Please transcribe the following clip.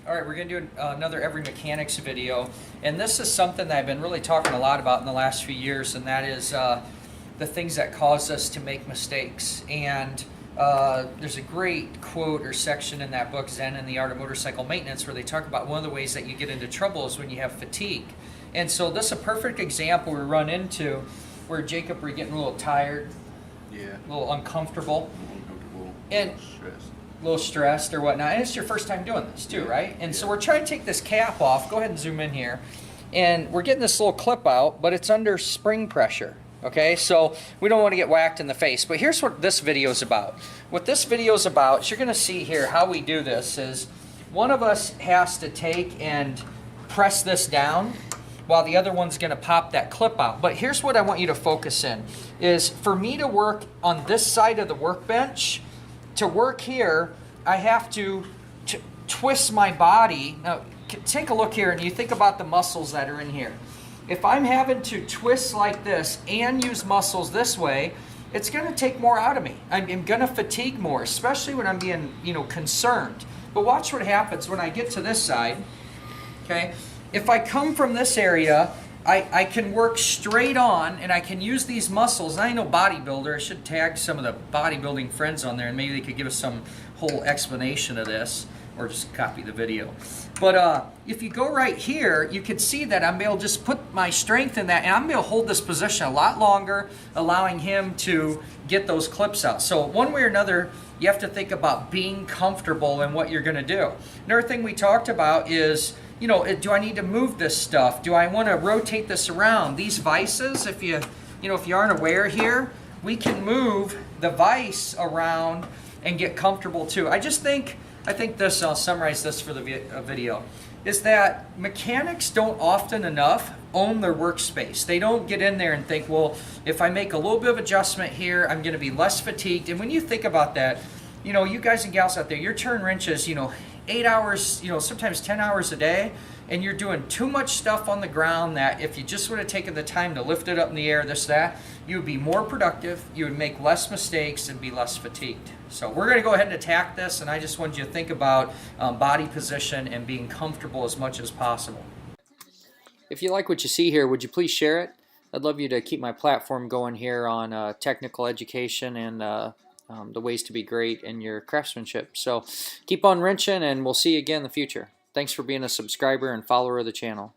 All right, we're going to do another Every Mechanics video, and this is something that I've been really talking a lot about in the last few years, and that is the things that cause us to make mistakes. And there's a great quote or section in that book, Zen and the Art of Motorcycle Maintenance, where they talk about one of the ways that you get into trouble is when you have fatigue. And so this is a perfect example we run into where Jacob, we're getting a little tired, yeah, a little uncomfortable, and a little stressed or whatnot. And it's your first time doing this too, right? And so we're trying to take this cap off. Go ahead and zoom in here. And we're getting this little clip out, but it's under spring pressure. Okay, so we don't want to get whacked in the face. But here's what this video is about. What this video is about is you're going to see here how we do this is one of us has to take and press this down while the other one's going to pop that clip out. But here's what I want you to focus in is for me to work on this side of the workbench, to work here, I have to twist my body. Now, take a look here and you think about the muscles that are in here. If I'm having to twist like this and use muscles this way, it's going to take more out of me. I'm going to fatigue more, especially when I'm being, concerned. But watch what happens when I get to this side. Okay, if I come from this area, I can work straight on and I can use these muscles. And I know bodybuilder, I should tag some of the bodybuilding friends on there and maybe they could give us some whole explanation of this or just copy the video. But if you go right here, you can see that I'm able to just put my strength in that and I'm able to hold this position a lot longer, allowing him to get those clips out. So one way or another, you have to think about being comfortable in what you're going to do. Another thing we talked about is, do I need to move this stuff? Do I want to rotate this around? These vices, if you aren't aware here, we can move the vise around and get comfortable too. I think this, I'll summarize this for the video, is that mechanics don't often enough own their workspace. They don't get in there and think, well, if I make a little bit of adjustment here, I'm going to be less fatigued. And when you think about that, you guys and gals out there, you're turning wrenches, 8 hours, sometimes 10 hours a day, and you're doing too much stuff on the ground that if you just would have taken the time to lift it up in the air, that, you would be more productive, you would make less mistakes, and be less fatigued. So we're going to go ahead and attack this, and I just wanted you to think about body position and being comfortable as much as possible. If you like what you see here, would you please share it? I'd love you to keep my platform going here on technical education and the ways to be great in your craftsmanship. So keep on wrenching, and we'll see you again in the future. Thanks for being a subscriber and follower of the channel.